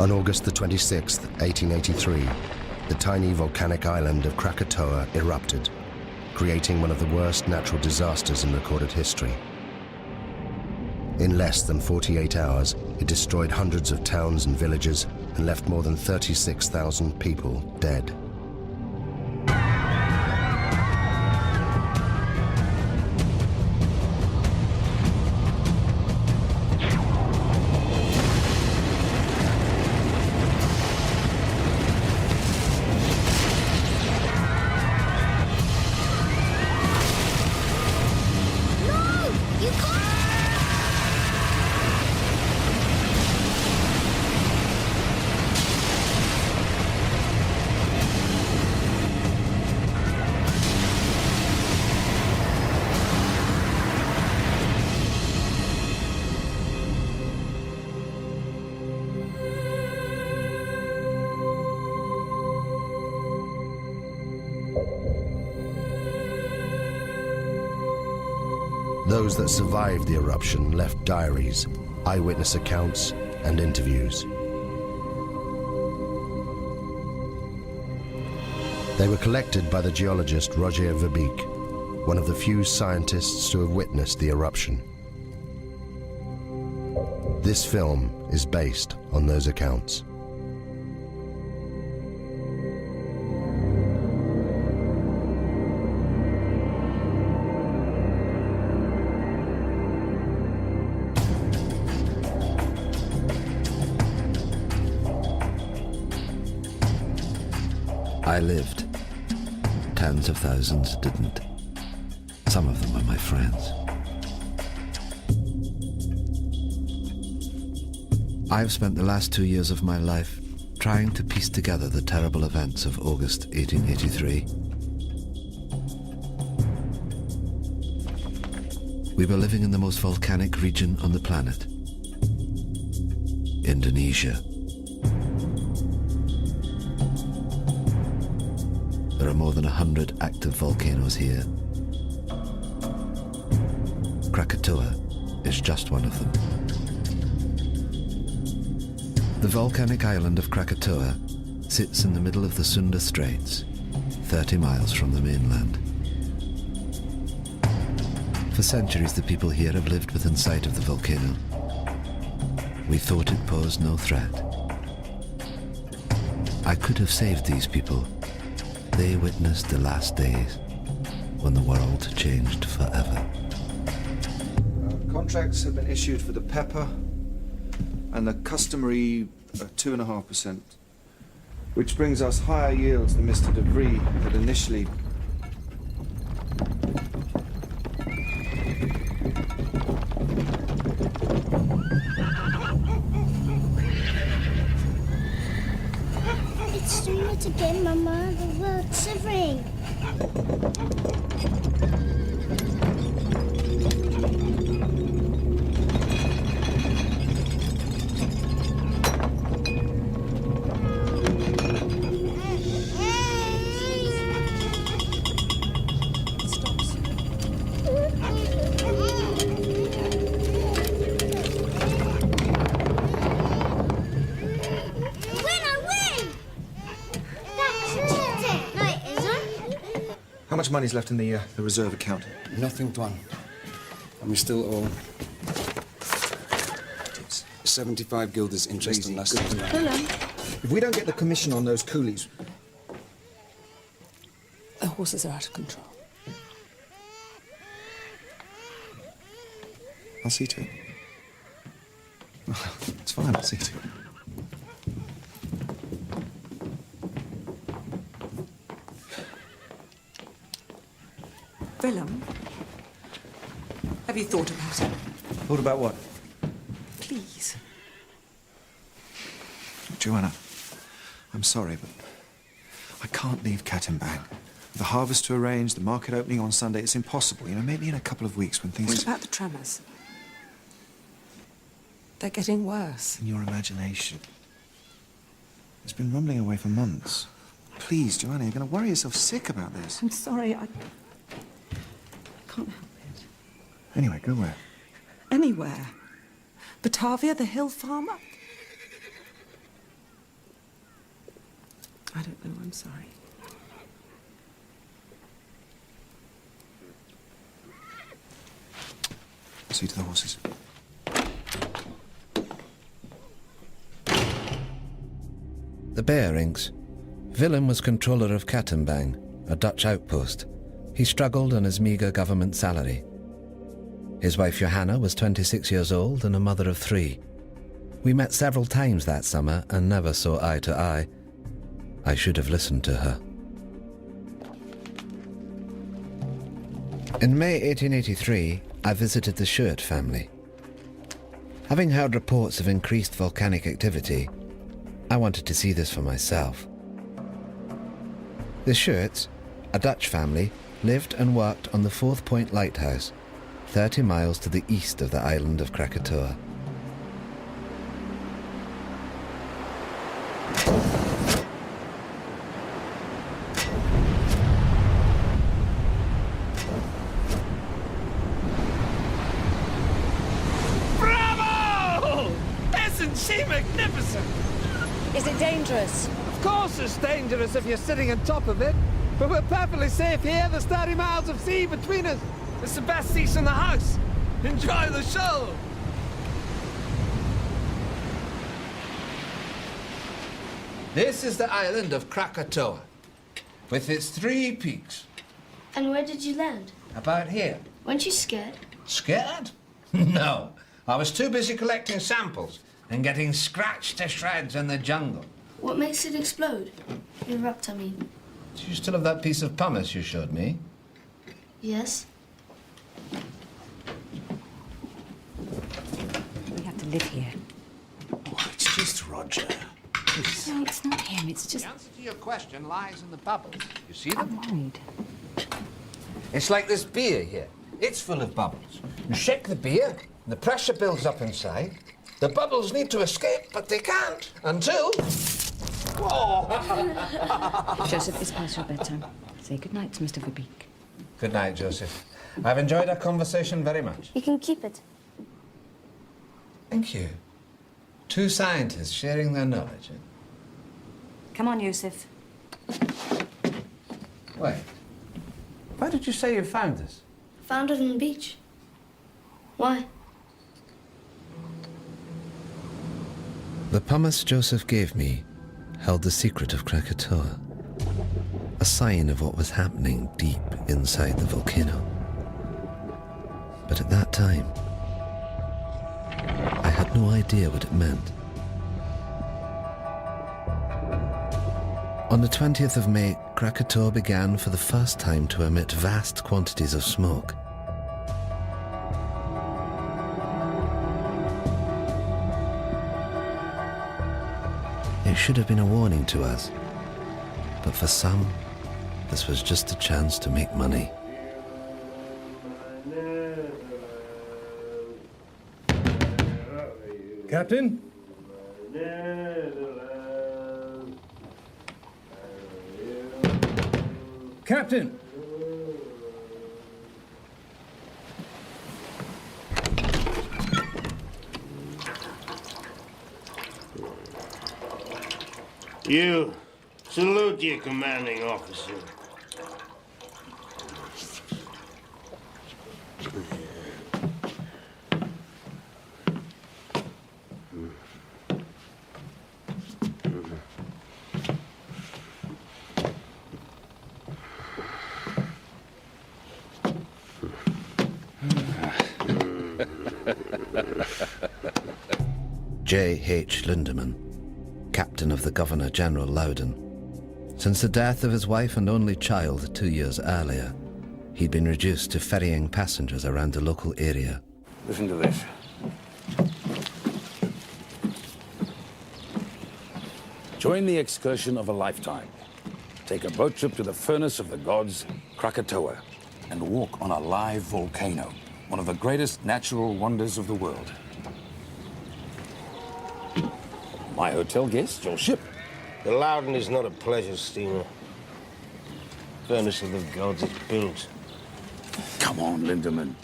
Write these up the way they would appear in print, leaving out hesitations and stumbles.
On August the 26th, 1883, the tiny volcanic island of Krakatoa erupted, creating one of the worst natural disasters in recorded history. In less than 48 hours, it destroyed hundreds of towns and villages and left more than 36,000 people dead. Those that survived the eruption left diaries, eyewitness accounts, and interviews. They were collected by the geologist Roger Verbeek, one of the few scientists to have witnessed the eruption. This film is based on those accounts. I lived. Tens of thousands didn't. Some of them were my friends. I've spent the last 2 years of my life trying to piece together the terrible events of August 1883. We were living in the most volcanic region on the planet, Indonesia. There are more than 100 active volcanoes here. Krakatoa is just one of them. The volcanic island of Krakatoa sits in the middle of the Sunda Straits, 30 miles from the mainland. For centuries, the people here have lived within sight of the volcano. We thought it posed no threat. I could have saved these people. They witnessed the last days when the world changed forever. Contracts have been issued for the pepper and the customary 2.5%, which brings us higher yields than Mr. De Vries had initially. It's doing it again, Mama. The world's shivering. How much money's left in the reserve account? Nothing, Tuan. And we still owe 75 guilders interest on last year's rent. If we don't get the commission on those coolies... The horses are out of control. I'll see to it. It's fine, I'll see to it. Filem, have you thought about it? Thought about what? Please. Joanna, I'm sorry, but I can't leave Cat and Bang. The harvest to arrange, the market opening on Sunday, it's impossible. You know, maybe in a couple of weeks when things... What about the tremors? They're getting worse. In your imagination. It's been rumbling away for months. Please, Joanna, you're going to worry yourself sick about this. I'm sorry, I can't help it. Anyway, go where? Anywhere. Batavia, the hill farmer. I don't know, I'm sorry. See to the horses. The bearings. Willem was controller of Kattenbang, a Dutch outpost. He struggled on his meagre government salary. His wife Johanna was 26 years old and a mother of 3. We met several times that summer and never saw eye to eye. I should have listened to her. In May 1883, I visited the Schuert family. Having heard reports of increased volcanic activity, I wanted to see this for myself. The Schuerts, a Dutch family, lived and worked on the 4th Point Lighthouse, 30 miles to the east of the island of Krakatoa. Bravo! Isn't she magnificent? Is it dangerous? Of course it's dangerous if you're sitting on top of it. But we're perfectly safe here. There's 30 miles of sea between us. It's the best seats in the house. Enjoy the show. This is the island of Krakatoa, with its 3 peaks. And where did you land? About here. Weren't you scared? Scared? No. I was too busy collecting samples and getting scratched to shreds in the jungle. What makes it explode? Erupt, I mean. Do you still have that piece of pumice you showed me? Yes. We have to live here. Oh, it's just Roger. No, it's not him, it's just... The answer to your question lies in the bubbles. You see I'm them? worried. It's like this beer here. It's full of bubbles. You shake the beer, the pressure builds up inside. The bubbles need to escape, but they can't until... Whoa! Joseph, it's past your bedtime. Say goodnight to Mr. Verbeek. Good night, Joseph. I've enjoyed our conversation very much. You can keep it. Thank you. 2 scientists sharing their knowledge. Come on, Joseph. Wait. Where did you say you found this? Found it on the beach. Why? The pumice Joseph gave me held the secret of Krakatoa, a sign of what was happening deep inside the volcano. But at that time, I had no idea what it meant. On the 20th of May, Krakatoa began for the first time to emit vast quantities of smoke. It should have been a warning to us, but for some, this was just a chance to make money. Captain? Captain! You salute your commanding officer. J.H. Lindemann, captain of the Governor-General Loudon. Since the death of his wife and only child 2 years earlier, he'd been reduced to ferrying passengers around the local area. Listen to this. Join the excursion of a lifetime. Take a boat trip to the furnace of the gods, Krakatoa, and walk on a live volcano, one of the greatest natural wonders of the world. My hotel guest, your ship. The Loudon is not a pleasure steamer. Furnace of the gods is built. Come on, Lindemann.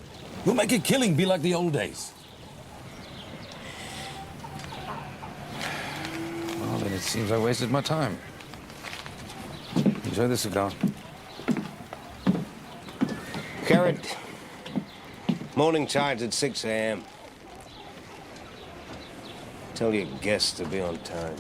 We'll make a killing be like the old days. Well, then it seems I wasted my time. Enjoy the cigar. Carrot. Morning tide's at 6 a.m. Tell your guests to be on time.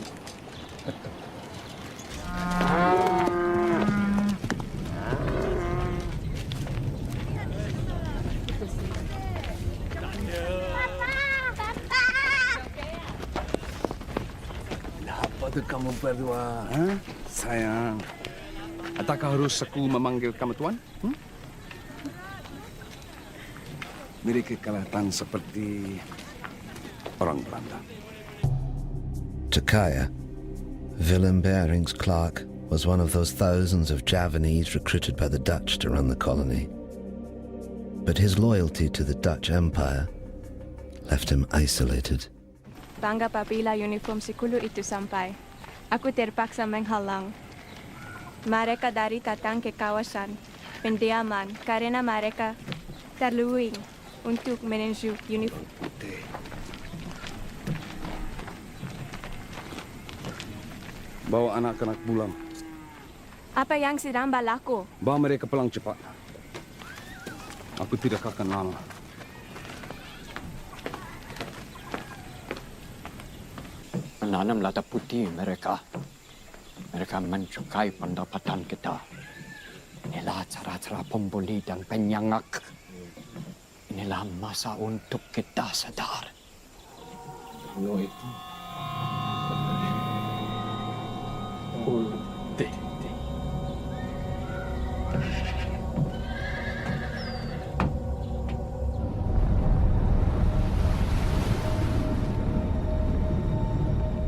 Kenapa kamu berdua? Huh? Sayang, adakah harus aku memanggil kamu tuan? Mereka kelihatan seperti orang Belanda. To Kaya, Willem Barings Clark was one of those thousands of Javanese recruited by the Dutch to run the colony. But his loyalty to the Dutch Empire left him isolated. Bangga apabila uniform sikulu itu sampai. Aku terpaksa menghalang. Mereka dari datang ke kawasan pendiaman karena mereka terluing untuk menuju uniform. Bawa anak-anak pulang. Apa yang sedang berlaku? Bawa mereka pulang cepat. Aku tidak akan lama. Menanam lada putih mereka. Mereka mencukai pendapatan kita. Inilah cara-cara pembuli dan penyangak. Inilah masa untuk kita sadar. Lo itu.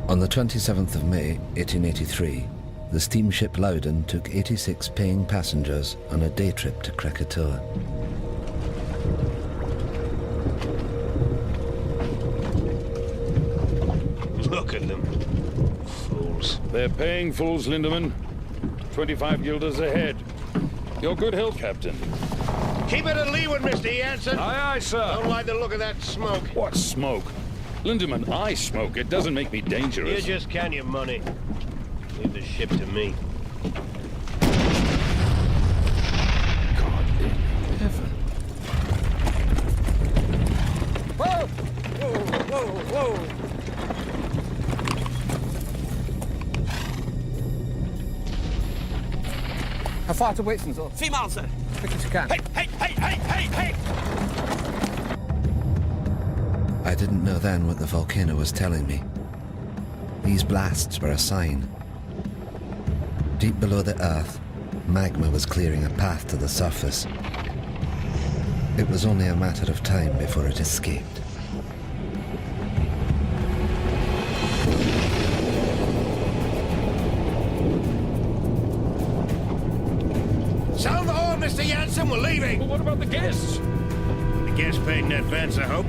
On the 27th of May, 1883, the steamship Loudon took 86 paying passengers on a day trip to Krakatoa. Look at them. Fools. They're paying fools, Lindemann. 25 guilders ahead. Your good health, Captain. Keep it at leeward, Mr. Jansen. Aye, aye, sir. Don't like the look of that smoke. What smoke? Lindemann, I smoke. It doesn't make me dangerous. You just count your money. Leave the ship to me. God in heaven. Whoa! Whoa, whoa, whoa! How far to Whitson, sir? 3 miles, sir. Quick as you can. Hey! I didn't know then what the volcano was telling me. These blasts were a sign. Deep below the earth, magma was clearing a path to the surface. It was only a matter of time before it escaped. Sound the horn, Mr. Jansen. We're leaving. But what about the guests? The guests paid in advance, I hope.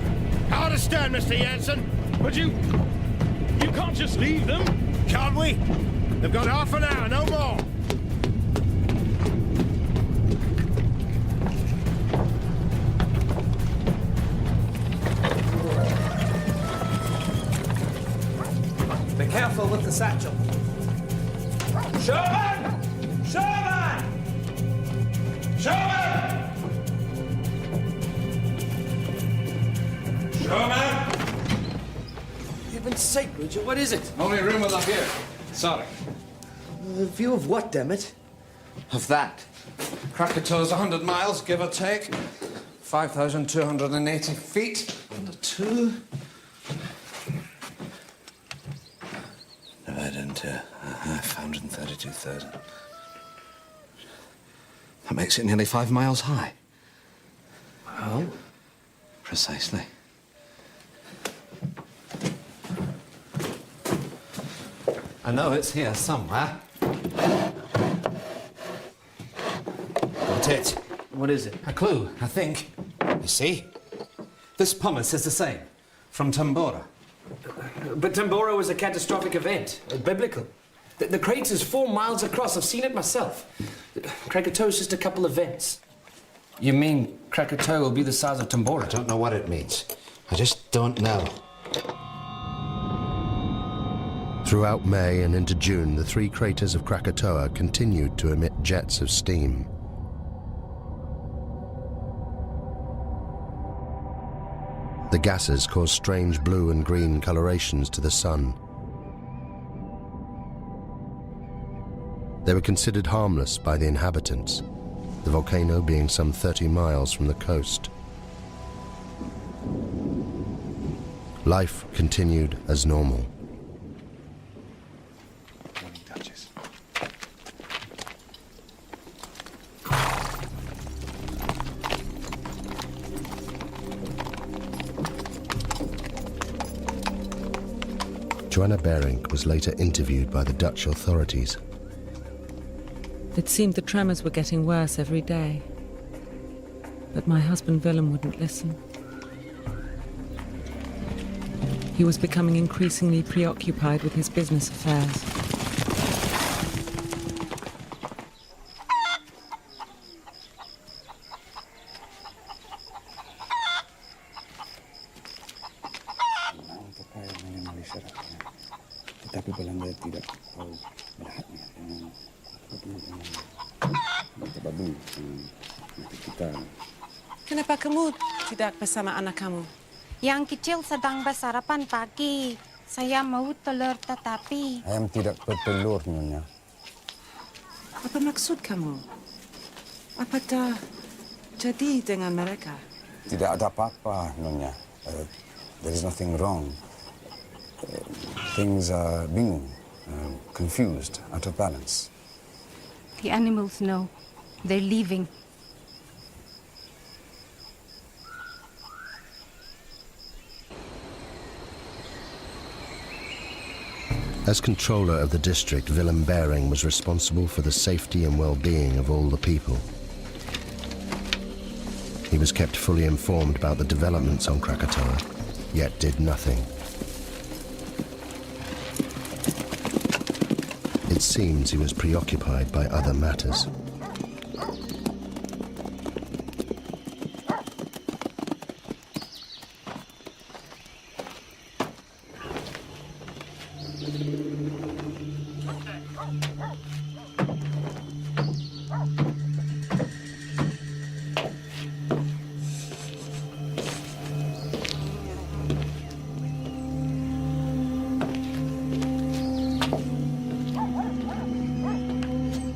Hard to stand, Mr. Jansen. But you can't just leave them. Can't we? They've got half an hour, no more. Be careful with the satchel. Sherman! Sherman! Sherman! Sherman! Heaven's sake, Richard, what is it? Only room up here. Sorry. A view of what, damn it? Of that. Krakatoa's 100 miles, give or take. 5,280 feet. Under 2. Divided into 532,000. That makes it nearly 5 miles high. Well? Precisely. I know it's here somewhere. Got it. What is it? A clue, I think. You see? This pumice is the same. From Tambora. But Tambora was a catastrophic event, biblical. The crater's 4 miles across. I've seen it myself. Krakatoa's just a couple of vents. You mean Krakatoa will be the size of Tambora? I don't know what it means. I just don't know. Throughout May and into June, the three craters of Krakatoa continued to emit jets of steam. The gases caused strange blue and green colorations to the sun. They were considered harmless by the inhabitants, the volcano being some 30 miles from the coast. Life continued as normal. Joanna Berink was later interviewed by the Dutch authorities. It seemed the tremors were getting worse every day. But my husband Willem wouldn't listen. He was becoming increasingly preoccupied with his business affairs. Tetapi Belanda tidak tahu melihatnya dengan terbaru kita. Kenapa kamu tidak bersama anak kamu? Yang kecil sedang bersarapan pagi. Saya mau telur tetapi... Ayam tidak bertelur, Nyonya. Apa maksud kamu? Apa dah jadi dengan mereka? Tidak ada apa-apa, Nyonya. There is nothing wrong. Things are bingung, confused, out of balance. The animals know. They're leaving. As controller of the district, Willem Bering was responsible for the safety and well-being of all the people. He was kept fully informed about the developments on Krakatoa, yet did nothing. It seems he was preoccupied by other matters.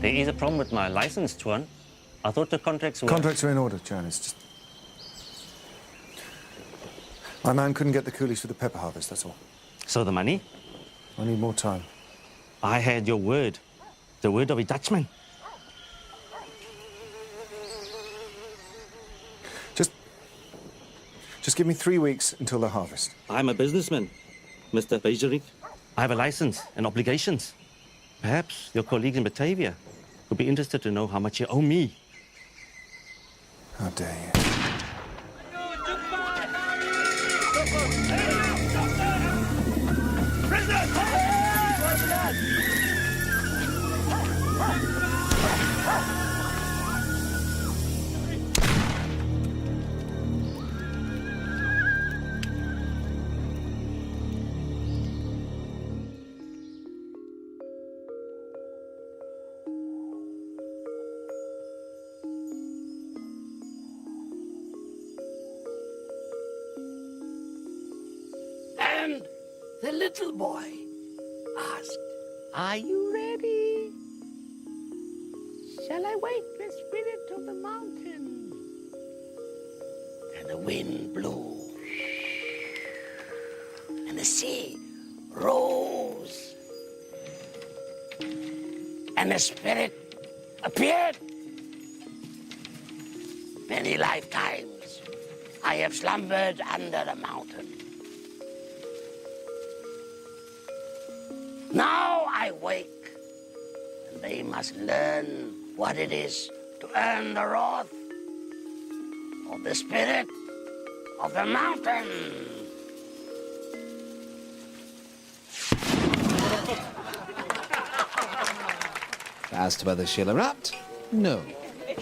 There is a problem with my license, Tuan. I thought the contracts were... Contracts are in order, Jan. It's just... My man couldn't get the coolies for the pepper harvest, that's all. So the money? I need more time. I had your word. The word of a Dutchman. Just give me 3 weeks until the harvest. I'm a businessman, Mr. Bejerik. I have a license and obligations. Perhaps your colleagues in Batavia would be interested to know how much you owe me. How dare you? And the little boy asked, "Are you ready? Shall I wake the spirit of the mountain?" And the wind blew, and the sea rose, and the spirit appeared. Many lifetimes I have slumbered under the mountain. Now I wake, and they must learn what it is to earn the wrath of the spirit of the mountain. As to whether she'll erupt, no.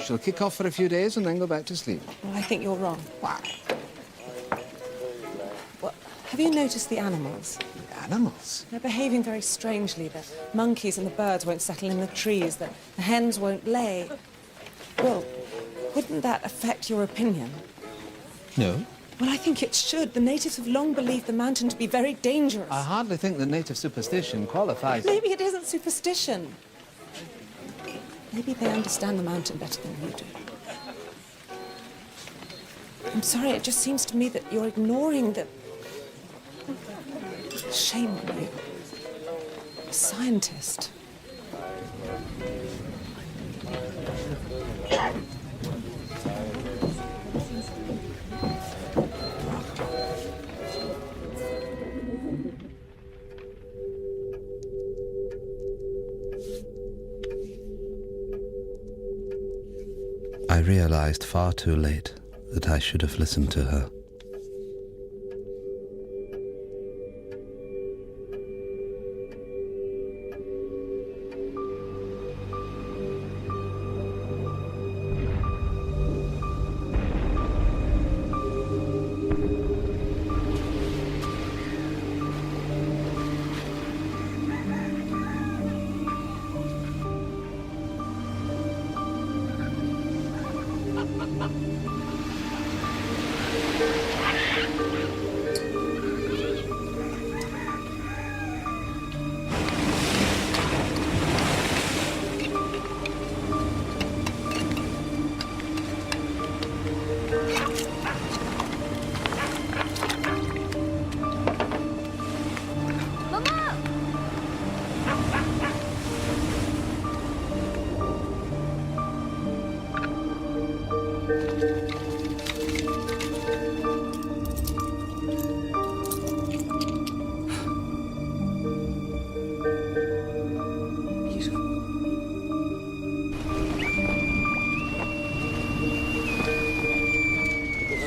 She'll kick off for a few days and then go back to sleep. Well, I think you're wrong. Why? Well, have Have you noticed the animals? Animals? They're behaving very strangely. The monkeys and the birds won't settle in the trees. The hens won't lay. Well, wouldn't that affect your opinion? No. Well, I think it should. The natives have long believed the mountain to be very dangerous. I hardly think that native superstition qualifies. Maybe it isn't superstition. Maybe they understand the mountain better than you do. I'm sorry, it just seems to me that you're ignoring the... Shame on you. A scientist. I realized far too late that I should have listened to her.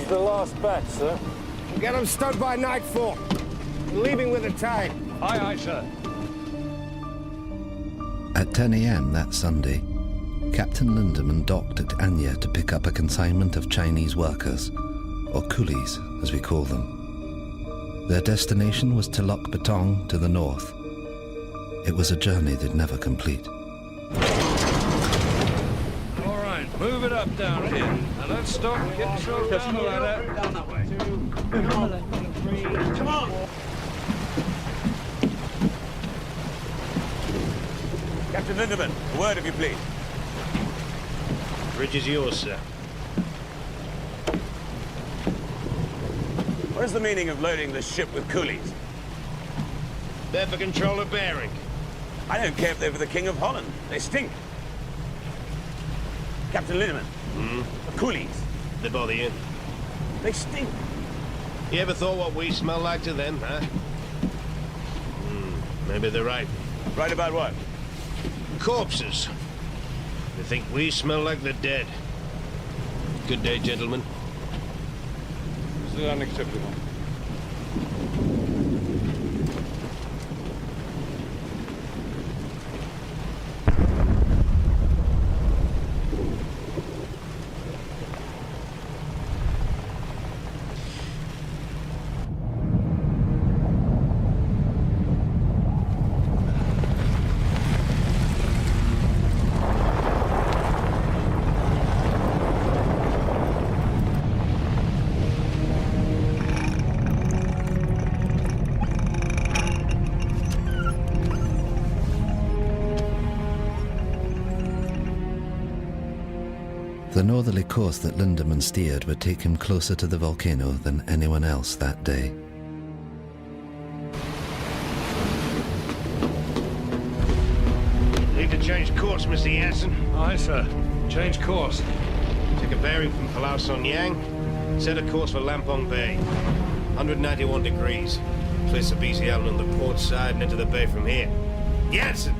The last batch, sir. Get them stowed by nightfall. We're leaving with the tide. Aye, aye, sir. At 10 a.m. that Sunday, Captain Lindemann docked at Anya to pick up a consignment of Chinese workers, or coolies as we call them. Their destination was Telok Betong to the north. It was a journey they'd never complete. All right, move it up down here. Now don't stop. Get yourself down the ladder. Down that way. 2, come on. 3, come on. Captain Lindemann, a word if you please. Bridge is yours, sir. What is the meaning of loading the ship with coolies? They're for control of bearing. I don't care if they're for the King of Holland. They stink. Captain Lindemann, the coolies. They bother you? They stink. You ever thought what we smell like to them, huh? Maybe they're right. Right about what? Corpses. They think we smell like the dead. Good day, gentlemen. This is unacceptable. The northerly course that Lindemann steered would take him closer to the volcano than anyone else that day. Need to change course, Mr. Jansen. Aye, sir. Change course. Take a bearing from Palau Son Yang. Set a course for Lampong Bay. 191 degrees. Place the BC Island on the port side and enter the bay from here. Jansen!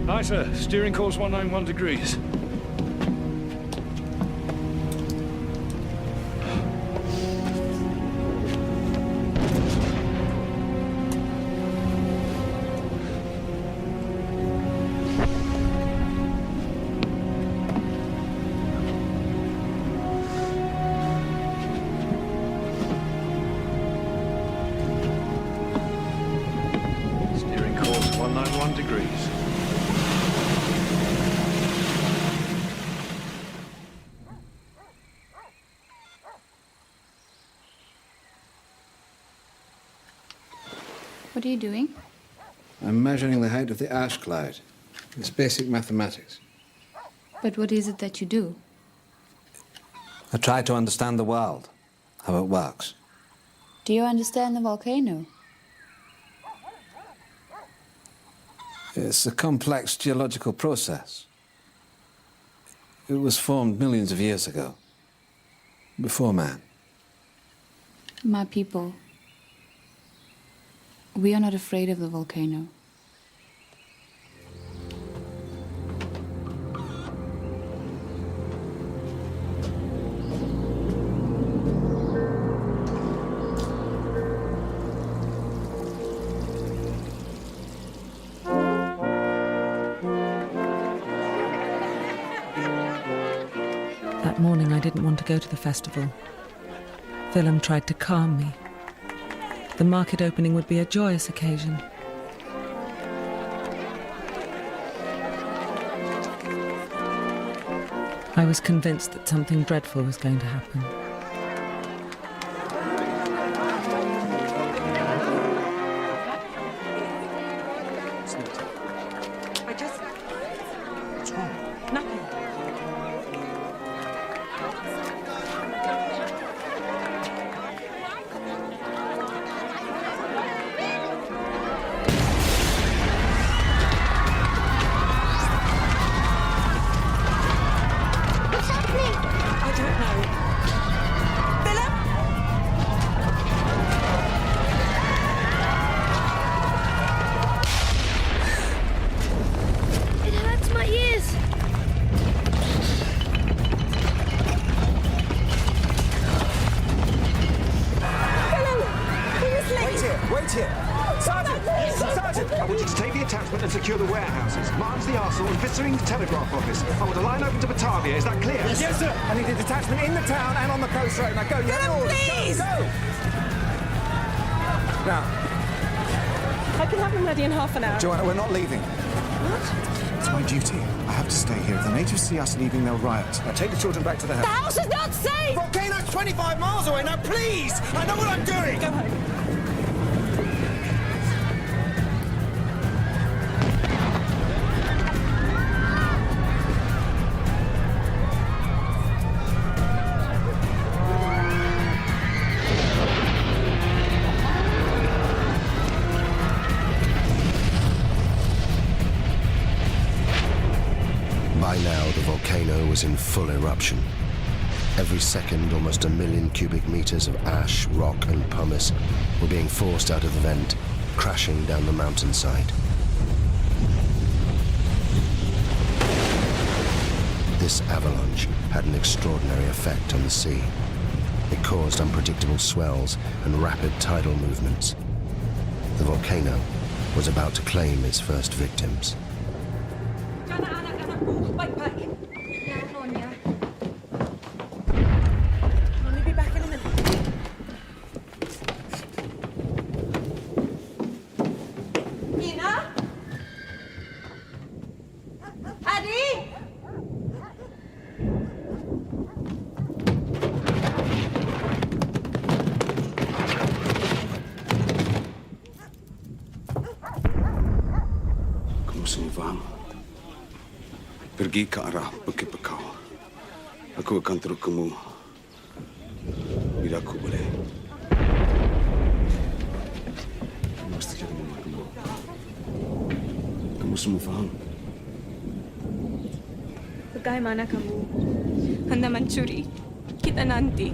Aye, sir. Steering course 191 degrees. What are you doing? I'm measuring the height of the ash cloud. It's basic mathematics. But what is it that you do? I try to understand the world, how it works. Do you understand the volcano? It's a complex geological process. It was formed millions of years ago, before man. My people, we are not afraid of the volcano. That morning I didn't want to go to the festival. Filem tried to calm me. The market opening would be a joyous occasion. I was convinced that something dreadful was going to happen. Joanna, we're not leaving. What? It's my duty. I have to stay here. If the natives see us leaving, they'll riot. Now take the children back to the house. The house is not safe! Volcano's 25 miles away. Now, please! I know what I'm doing! Go home. By now, the volcano was in full eruption. Every second, almost 1 million cubic meters of ash, rock, and pumice were being forced out of the vent, crashing down the mountainside. This avalanche had an extraordinary effect on the sea. It caused unpredictable swells and rapid tidal movements. The volcano was about to claim its first victims. Backpack. Yeah, Nonya. I'll be back in a minute. Nina? Paddy? Kamusta mo, Faham? Pergi ke arah Bukit Bekau. Aku akan terus kamu bila aku boleh. Kamu mesti jadi mama kamu. Kamu semua faham? Bagaimana kamu hendak mencuri kita nanti?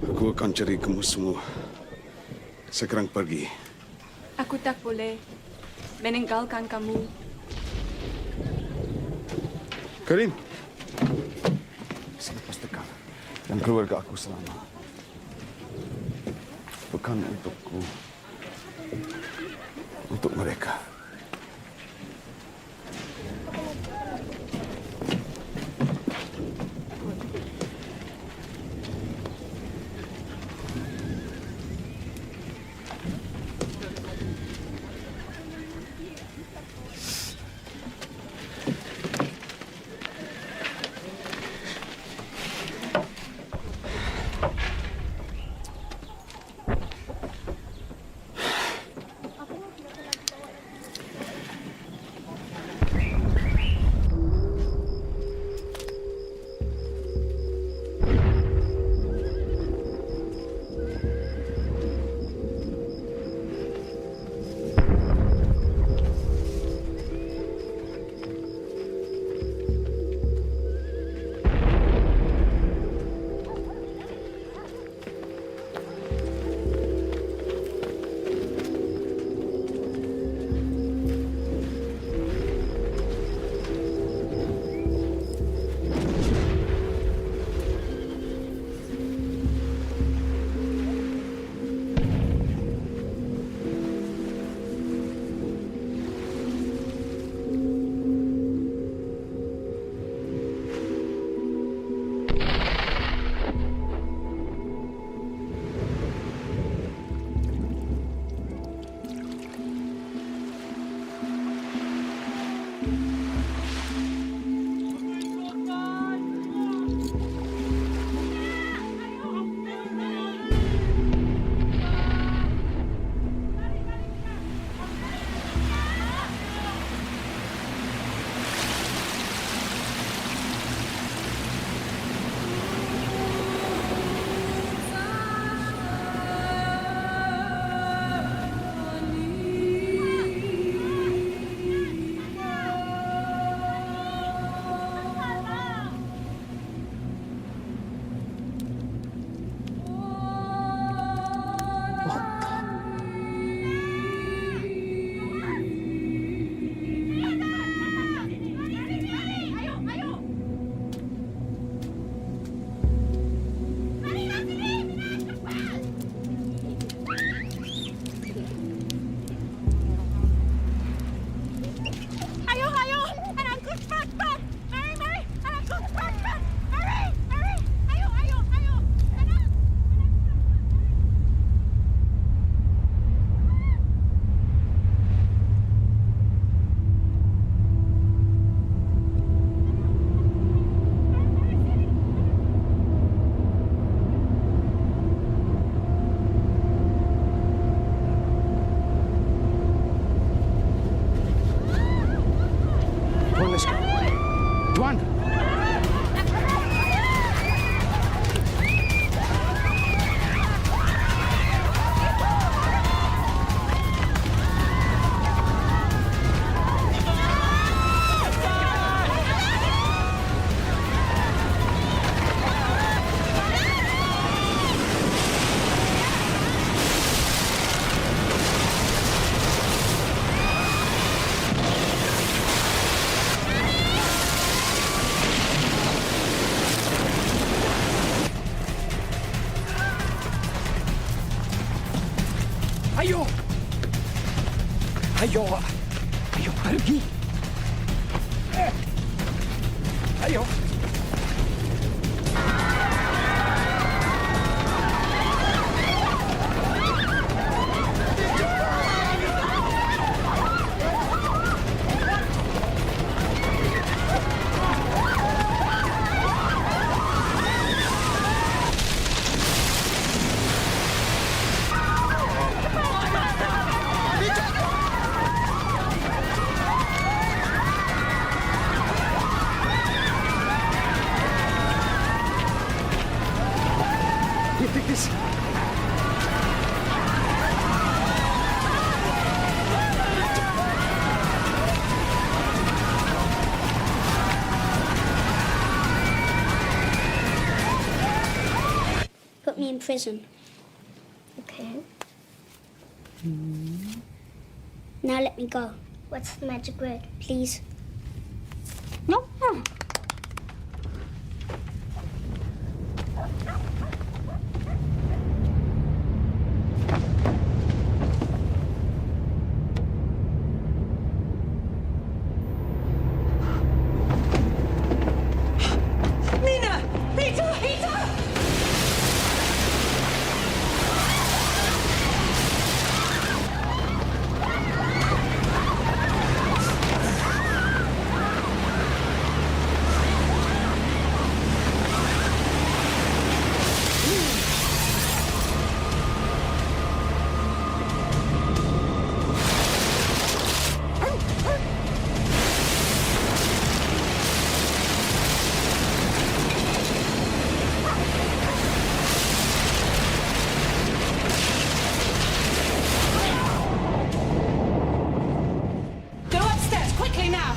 Aku akan cari kamu semua. Sekarang pergi. Aku tak boleh meninggalkan kamu. Karim. Selepas dekat dan keluarga aku selama. Bukan untukku. Untuk mereka. Ayo! Ayo! Ayo, pergi! Ayo! You think this... Put me in prison. Okay. Now let me go. What's the magic word, please? No. Mina! Peter! Peter! Go upstairs, quickly now!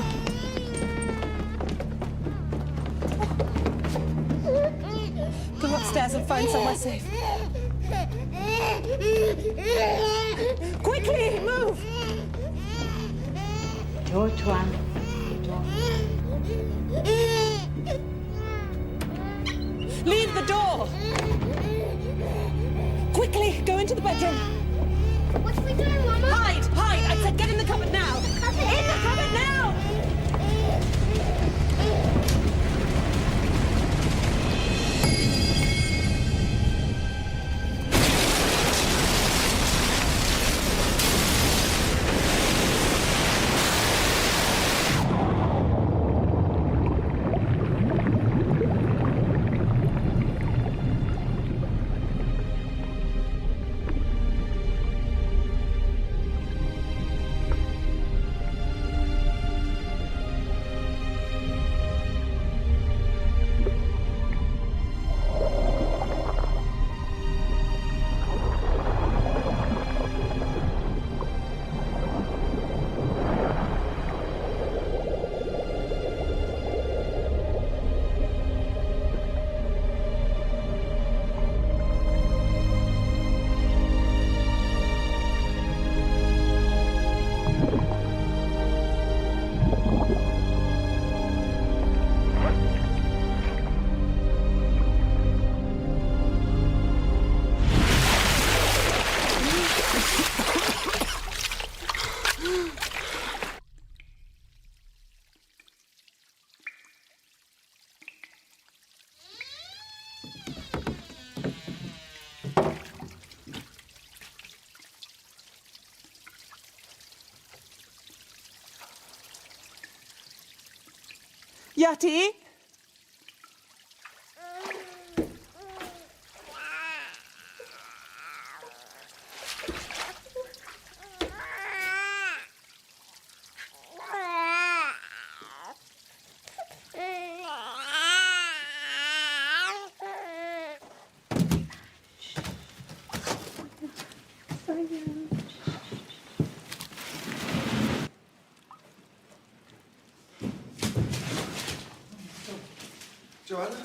Go upstairs and find somewhere safe. Quickly, move! Door, Tuan. Leave the door! Quickly, go into the bedroom. What are we doing, Mama? Hide! Hide! I said get in the cupboard now! In the cupboard now! Yati? Joanna?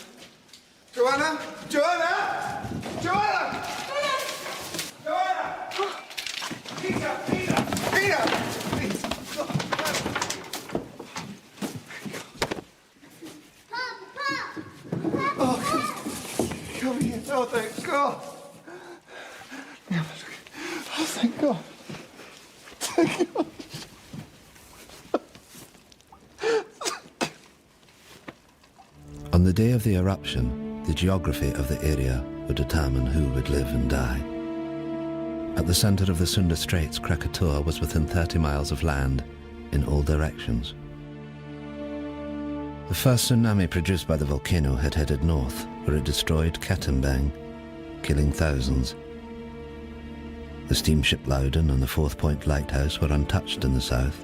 Joanna? Joanna? Joanna? Joanna! Peter! Peter! Peter! Please. Oh, come here. Oh, thank God. Oh, thank God. the eruption, the geography of the area would determine who would live and die. At the center of the Sunda Straits, Krakatoa was within 30 miles of land in all directions. The first tsunami produced by the volcano had headed north, where it destroyed Katimbang, killing thousands. The steamship Loudon and the Fourth Point Lighthouse were untouched in the south,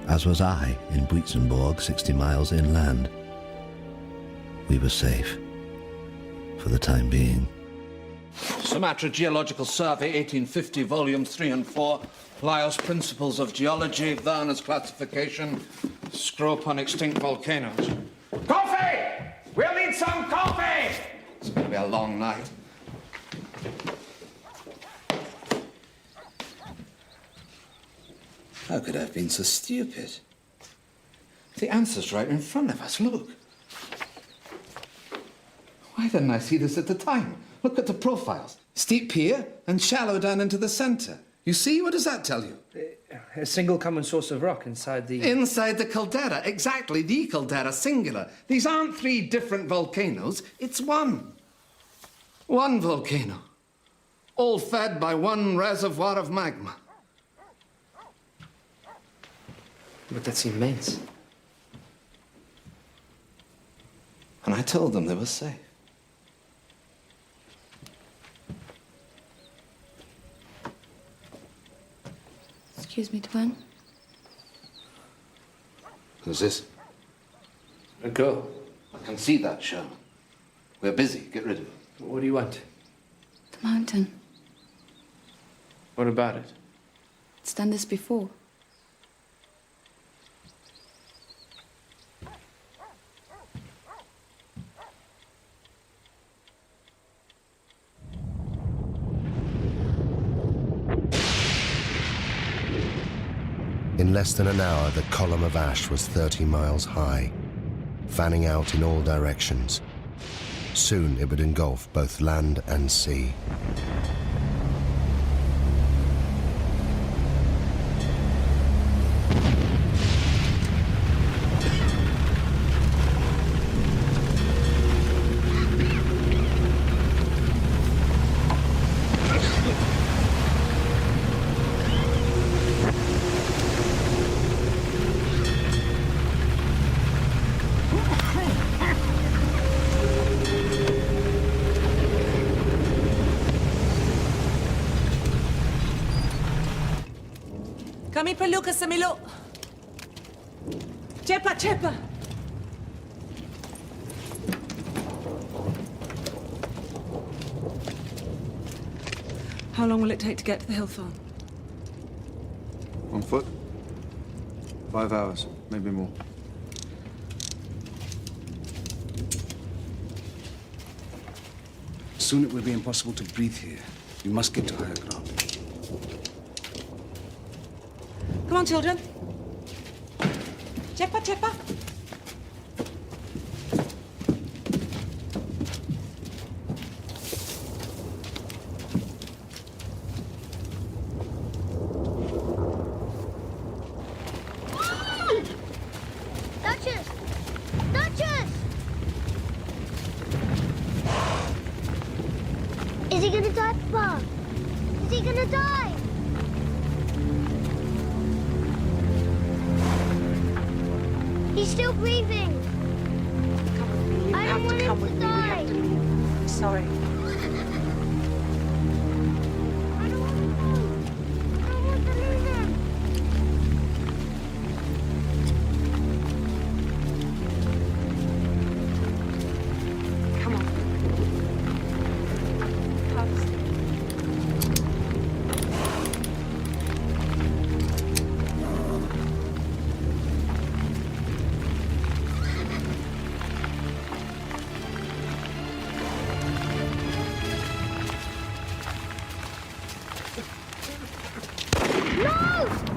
as was I in Buitzenborg, 60 miles inland. We were safe, for the time being. Sumatra Geological Survey, 1850, volumes 3 and 4. Laos Principles of Geology, Varner's Classification. Scroll upon extinct volcanoes. Coffee! We'll need some coffee! It's going to be a long night. How could I have been so stupid? The answer's right in front of us, look. Why didn't I see this at the time? Look at the profiles. Steep here and shallow down into the center. You see? What does that tell you? A single common source of rock inside the... Inside the caldera, exactly, the caldera, singular. These aren't 3 different volcanoes, it's one. One volcano. All fed by one reservoir of magma. But that's immense. And I told them they were safe. Excuse me, Tuan. Who's this? A girl. I can see that, Sherman. We're busy. Get rid of it. What do you want? The mountain. What about it? It's done this before. In less than an hour, the column of ash was 30 miles high, fanning out in all directions. Soon it would engulf both land and sea. Kami perlu ke Semiluk. Cepat, cepat. How long will it take to get to the hill farm? On foot? 5 hours, maybe more. Soon it will be impossible to breathe here. You must get to higher ground. Come on, children. Cepat, cepat. Duchess! Duchess! Is he gonna die, Papa? Is he gonna die? He's still breathing. I don't want him to die. I'm sorry.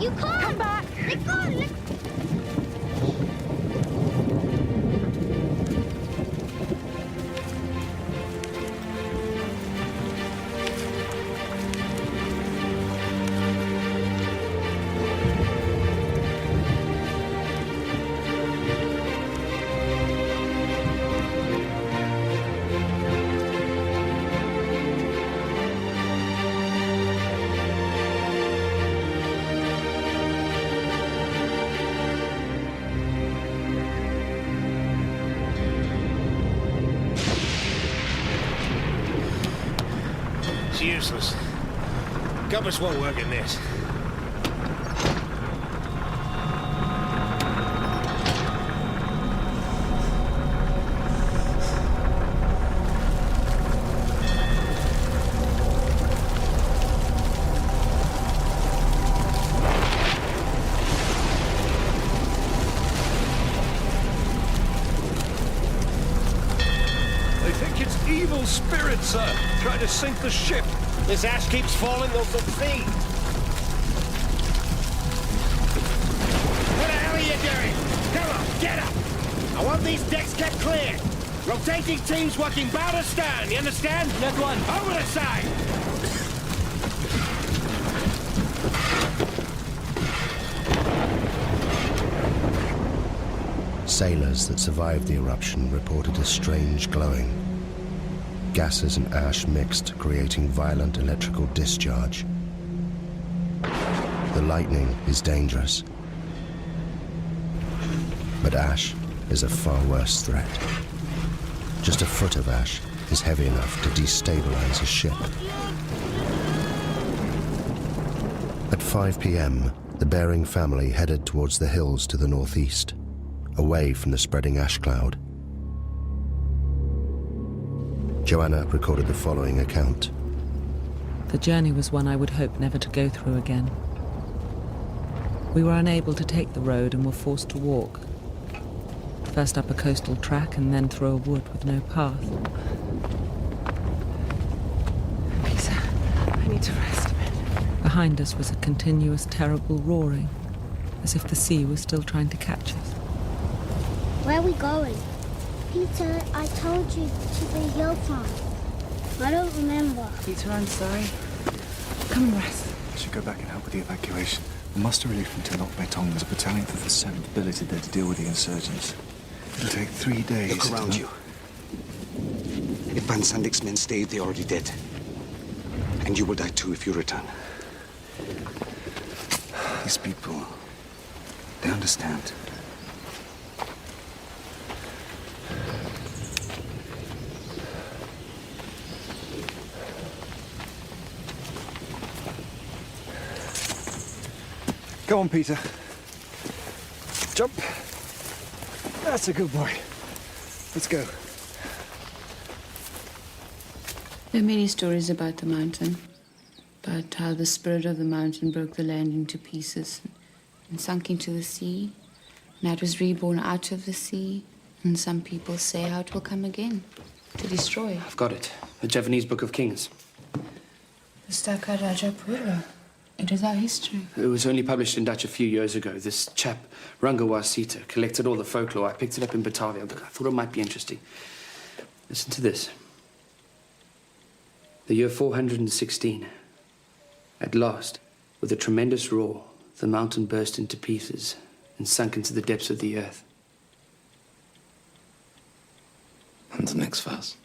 You can't! Come back! Let go! It's useless. Compass won't work in this. Evil spirits, sir, trying to sink the ship. This ash keeps falling, they'll succeed. What the hell are you doing? Come on, get up! I want these decks kept clear. Rotating teams working bow to stern, you understand? That one. Over the side! Sailors that survived the eruption reported a strange glowing. Gases and ash mixed, creating violent electrical discharge. The lightning is dangerous, but ash is a far worse threat. Just a foot of ash is heavy enough to destabilize a ship. At 5 p.m., the Bering family headed towards the hills to the northeast, away from the spreading ash cloud. Joanna recorded the following account. The journey was one I would hope never to go through again. We were unable to take the road and were forced to walk. First up a coastal track and then through a wood with no path. Peter, I need to rest a bit. Behind us was a continuous, terrible roaring, as if the sea was still trying to catch us. Where are we going? Peter, I told you to the hill farm. I don't remember. Peter, I'm sorry. Come and rest. I should go back and help with the evacuation. The muster relief from Tenok Betong. There's a battalion from the 7th billeted there to deal with the insurgents. It'll take 3 days. Look around you. If Van Sandik's men stayed, they're already dead. And you will die too if you return. These people, they understand. Go on, Peter. Jump. That's a good boy. Let's go. There are many stories about the mountain, about how the spirit of the mountain broke the land into pieces and sunk into the sea, and how it was reborn out of the sea, and some people say how it will come again, to destroy. I've got it. The Javanese Book of Kings. Pustaka Rajapura. It is our history. It was only published in Dutch a few years ago. This chap, Rangawa Sita, collected all the folklore. I picked it up in Batavia. I thought it might be interesting. Listen to this. The year 416. At last, with a tremendous roar, the mountain burst into pieces and sunk into the depths of the earth. And the next verse.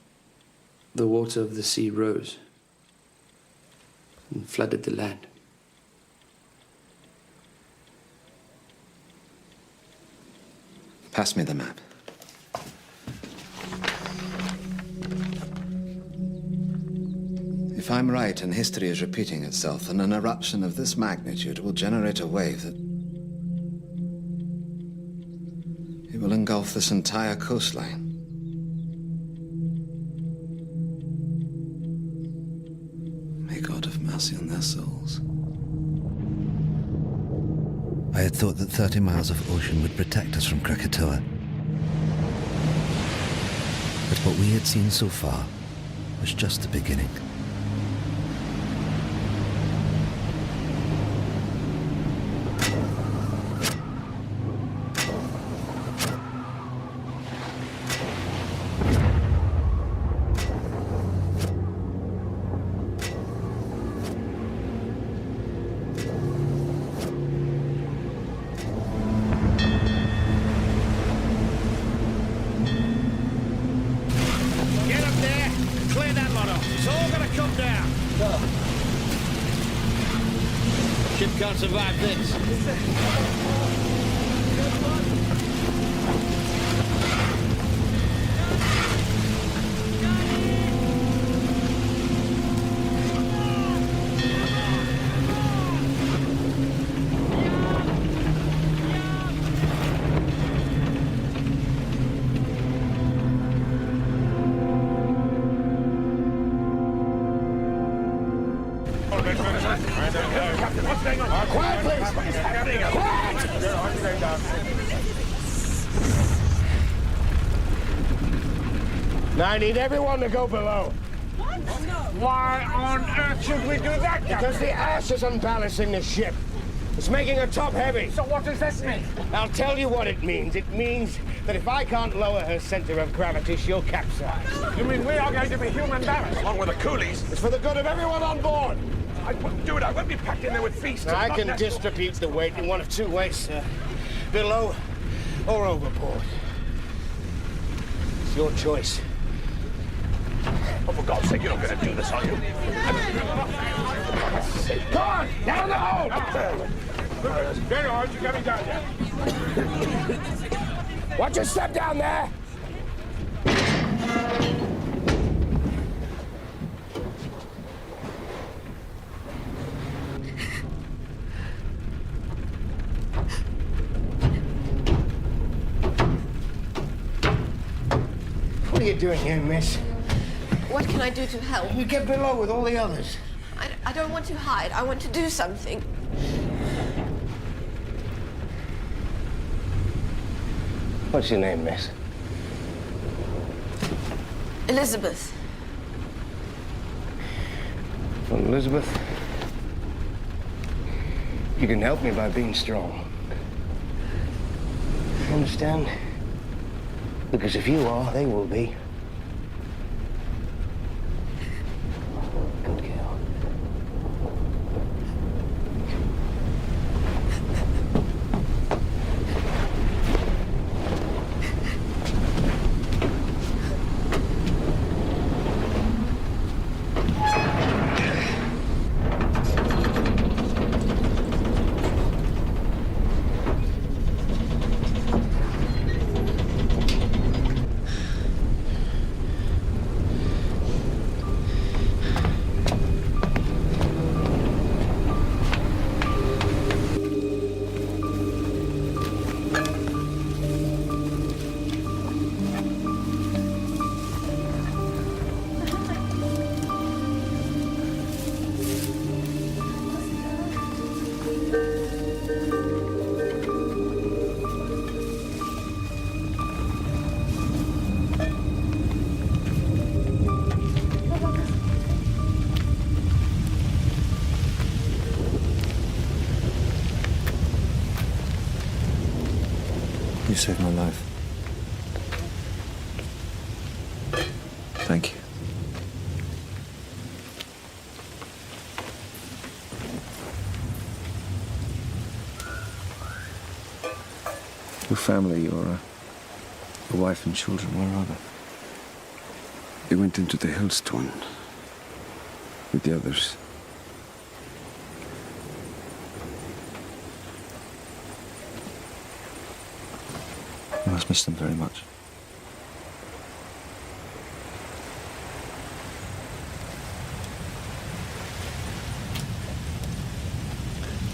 The water of the sea rose and flooded the land. Pass me the map. If I'm right and history is repeating itself, then an eruption of this magnitude will generate a wave that... it will engulf this entire coastline. May God have mercy on their souls. I had thought that 30 miles of ocean would protect us from Krakatoa. But what we had seen so far was just the beginning. Can't survive this. Captain, what's going on? Quiet, please! What is happening? Now I need everyone to go below. What? Why on earth should we do that, Captain? Because the ash is unbalancing the ship. It's making her top heavy. So what does this mean? I'll tell you what it means. It means that if I can't lower her center of gravity, she'll capsize. You mean we are going to be human ballast? Along with the coolies? It's for the good of everyone on board. I wouldn't do it. I won't be packed in there with feasts. Now, I can distribute the weight in one of two ways, sir. Below or overboard. It's your choice. Oh, for God's sake, you're not going to do this, are you? Go on! Down the hole! Very hard. You got me down there. Watch your step down there! What are you doing here, miss? What can I do to help? You get below with all the others. I don't want to hide. I want to do something. What's your name, miss? Elizabeth. Well, Elizabeth, you can help me by being strong. You understand? Because if you are, they will be. Good girl. You saved my life. Thank you. Your family, your wife and children, where are they? They went into the hailstone with the others. You must miss them very much.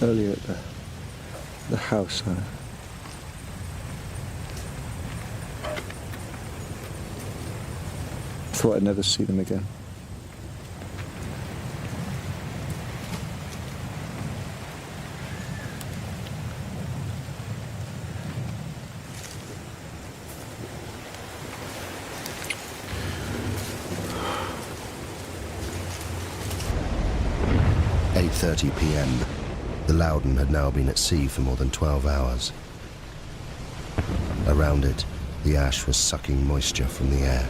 Earlier at the house, I thought I'd never see them again. At 8:30 p.m. The Loudon had now been at sea for more than 12 hours. Around it, the ash was sucking moisture from the air.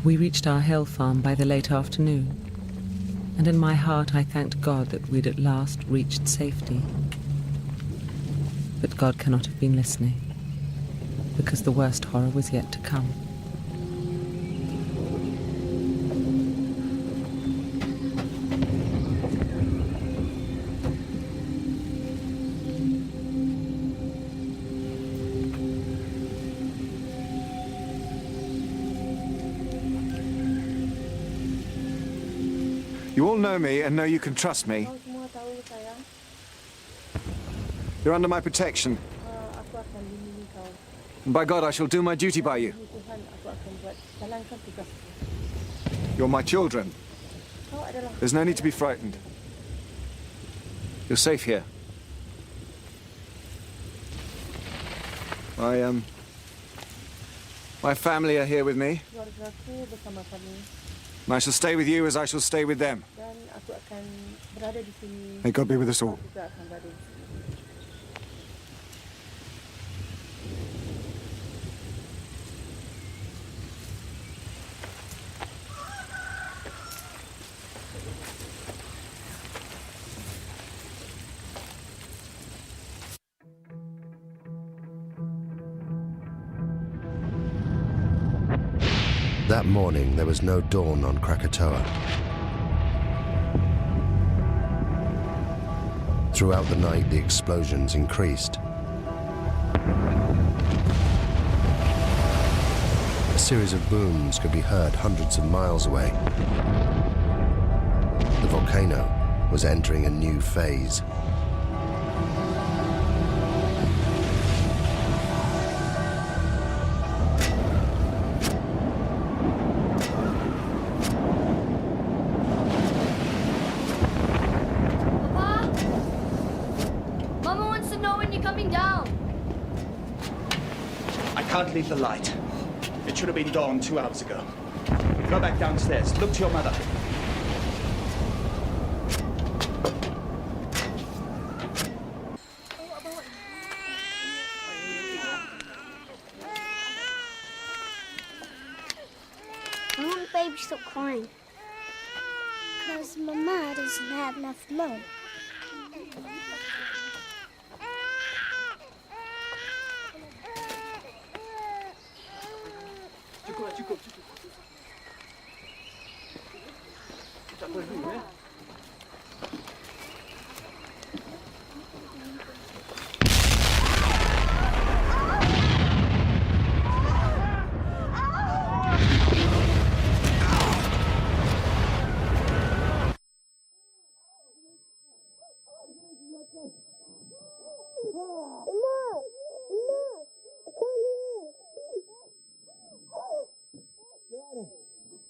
We reached our hill farm by the late afternoon, and in my heart I thanked God that we'd at last reached safety. But God cannot have been listening, because the worst horror was yet to come. You all know me and know you can trust me. You're under my protection. And by God, I shall do my duty by you. You're my children. There's no need to be frightened. You're safe here. My family are here with me. And I shall stay with you as I shall stay with them. May God be with us all. That morning, there was no dawn on Krakatoa. Throughout the night, the explosions increased. A series of booms could be heard hundreds of miles away. The volcano was entering a new phase. Leave the light. It should have been dawn 2 hours ago. Go back downstairs. Look to your mother. I want baby to stop crying. Because Mama doesn't have enough milk.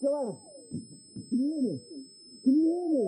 Joanna, can you hear me? Can you hear me?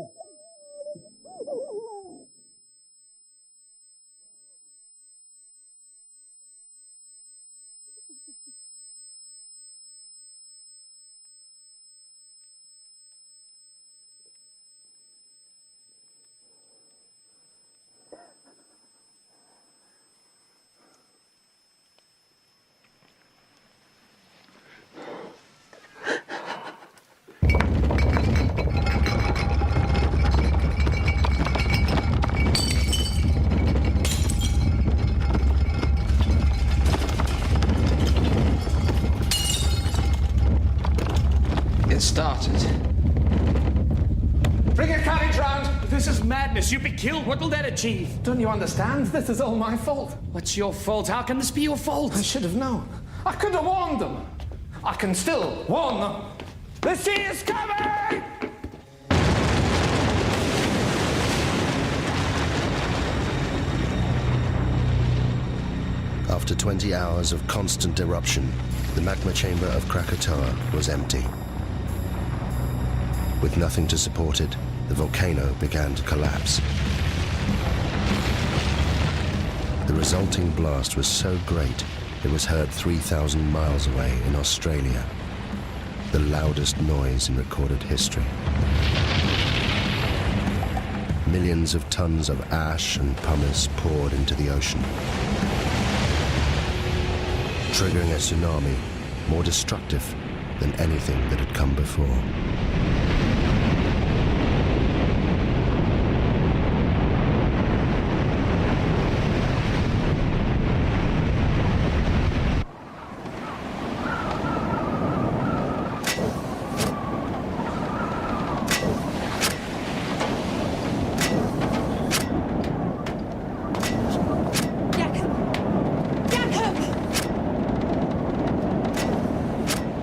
It started. Bring a carriage round! This is madness. You'll be killed. What will that achieve? Don't you understand? This is all my fault. What's your fault? How can this be your fault? I should have known. I could have warned them. I can still warn them. The sea is coming! After 20 hours of constant eruption, the magma chamber of Krakatoa was empty. With nothing to support it, the volcano began to collapse. The resulting blast was so great, it was heard 3,000 miles away in Australia, the loudest noise in recorded history. Millions of tons of ash and pumice poured into the ocean, triggering a tsunami more destructive than anything that had come before.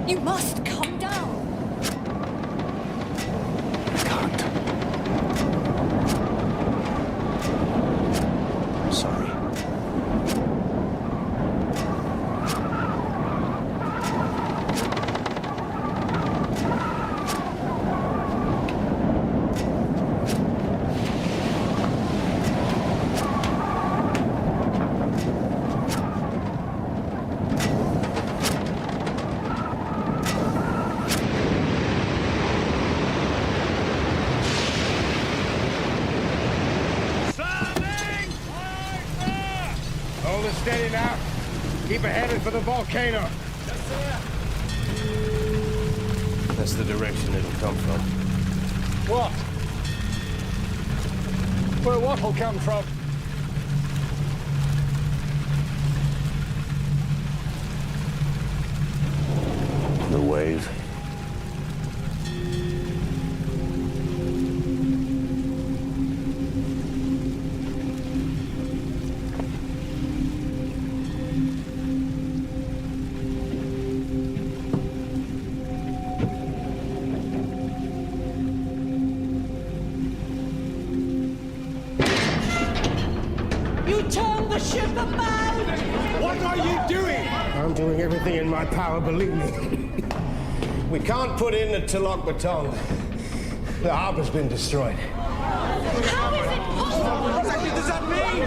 You must come down. I'm sorry. Hold it steady now. Keep it headed for the volcano. That's the direction it'll come from. What? Where what will come from? The wave. You turned the ship about! What are you doing? I'm doing everything in my power, believe me. We can't put in the Tilok baton. The harbor's been destroyed. How is it possible? What exactly does that mean?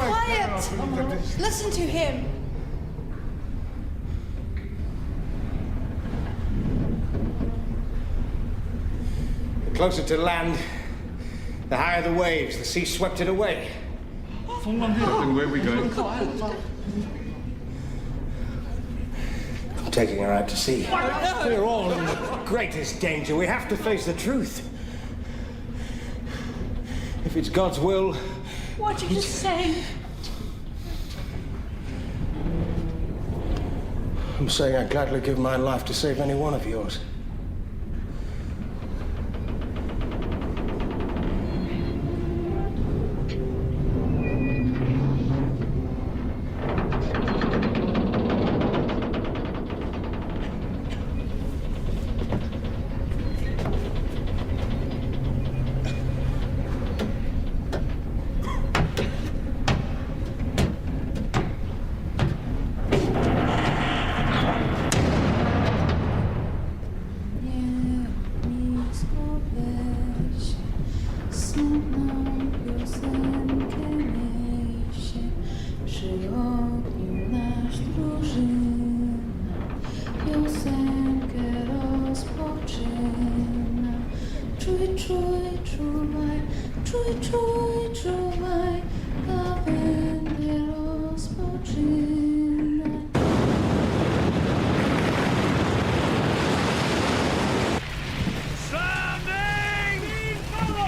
Quiet! Listen to him. The closer to land, the higher the waves. The sea swept it away. Then where are we going? I'm taking her out to sea. We're all in the greatest danger. We have to face the truth. If it's God's will... What did you say? I'm saying I'd gladly give my life to save any one of yours.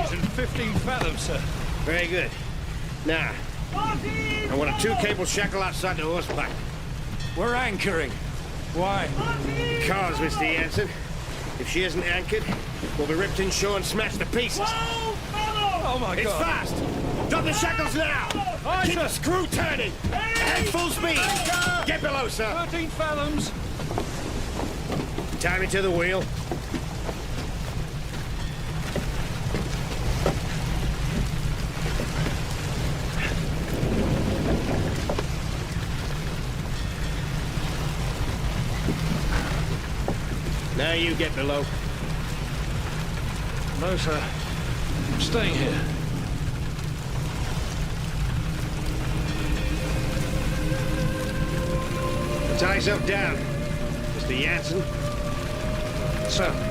It's in 15 fathoms, sir. Very good. Now, I want a 2-cable shackle outside the horse back. We're anchoring. Why? Because, Mr. Jansen, if she isn't anchored, we'll be ripped inshore and smashed to pieces. Oh, my It's God. fast! Drop the shackles now! Aye, Keep sir. the screw turning! Head full speed! Get below, sir! 13 fathoms. Tie me to the wheel. Now you get below. No, sir. I'm staying here. Tie yourself down, Mr. Jansen. Sir.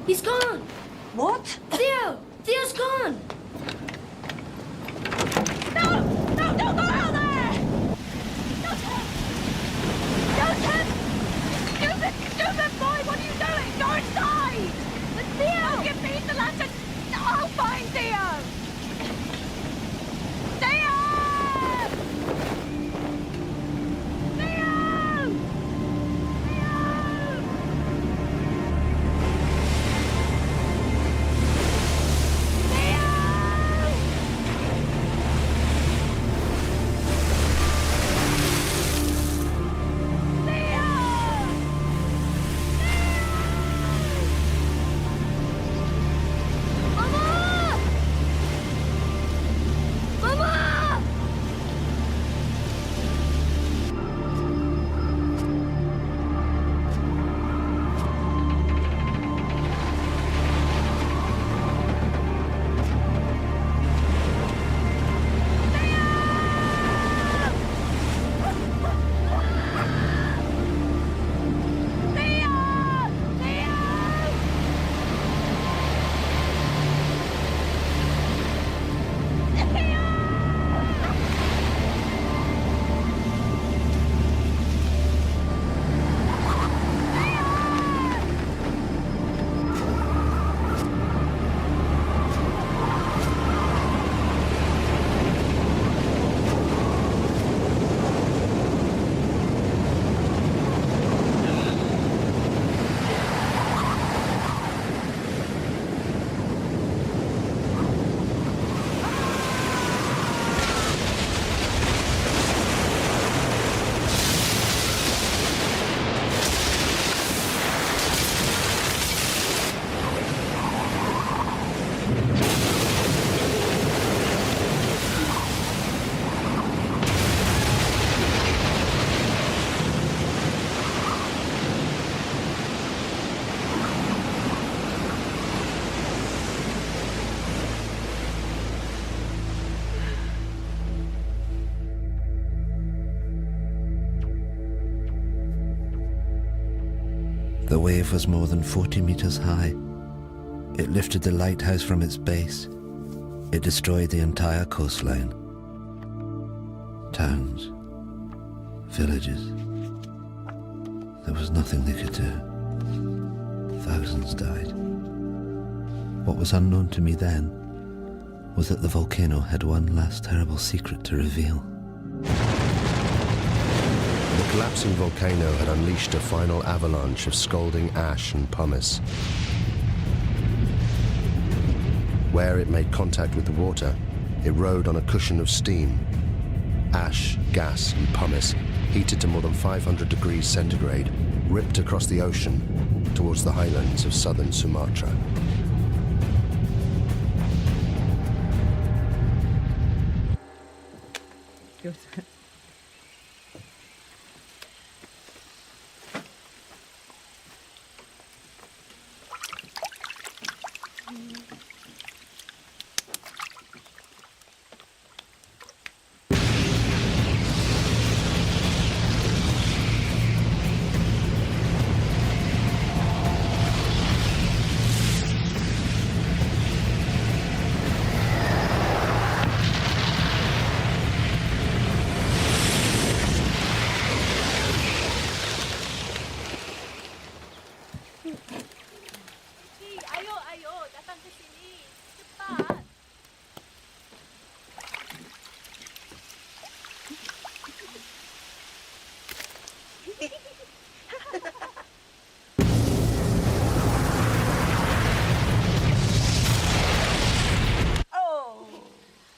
He's gone. What? Theo! Theo's gone. No! No, don't go out there! Joseph! Stupid boy, what are you doing? Go inside! But Theo! Give me the lantern. I'll find Theo! Theo! The wave was more than 40 meters high. It lifted the lighthouse from its base. It destroyed the entire coastline. Towns, villages. There was nothing they could do. Thousands died. What was unknown to me then was that the volcano had one last terrible secret to reveal. The collapsing volcano had unleashed a final avalanche of scalding ash and pumice. Where it made contact with the water, it rode on a cushion of steam. Ash, gas, and pumice, heated to more than 500 degrees centigrade, ripped across the ocean towards the highlands of southern Sumatra. Good.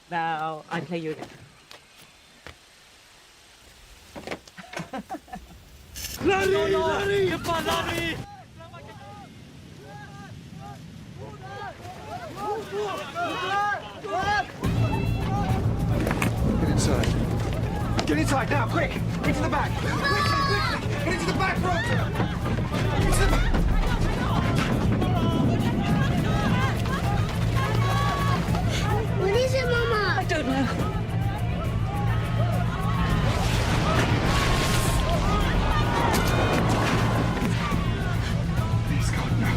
Now, I play you again. Lari! Lari! Cepat lari! Get inside. Get inside now, quick! Into the back! Quickly! Get into the back, Roger! Into the back! What is it, Mama? I don't know. Please, God, no.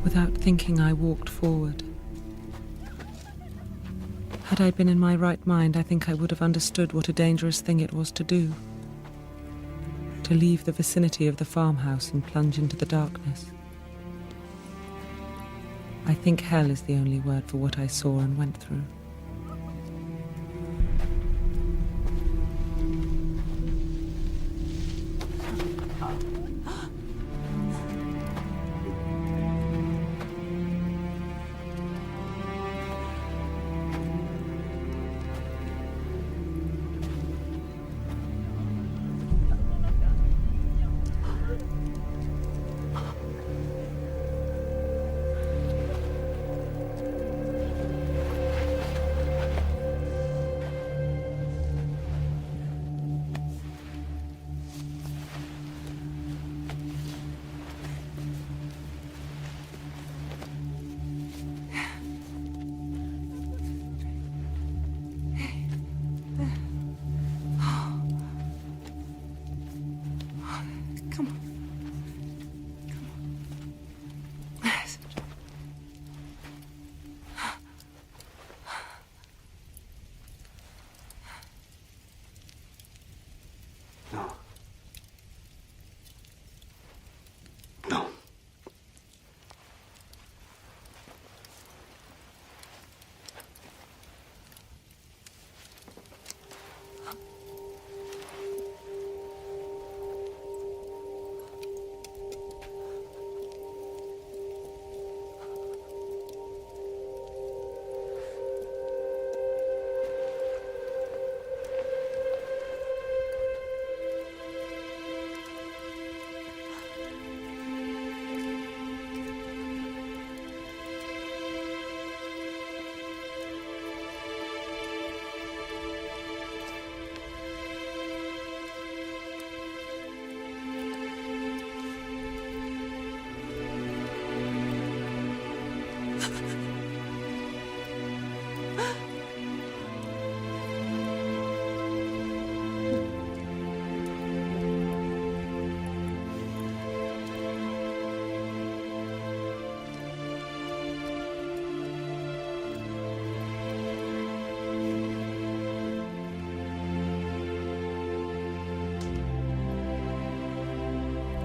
Without thinking, I walked forward. Had I been in my right mind, I think I would have understood what a dangerous thing it was to do. To leave the vicinity of the farmhouse and plunge into the darkness. I think hell is the only word for what I saw and went through.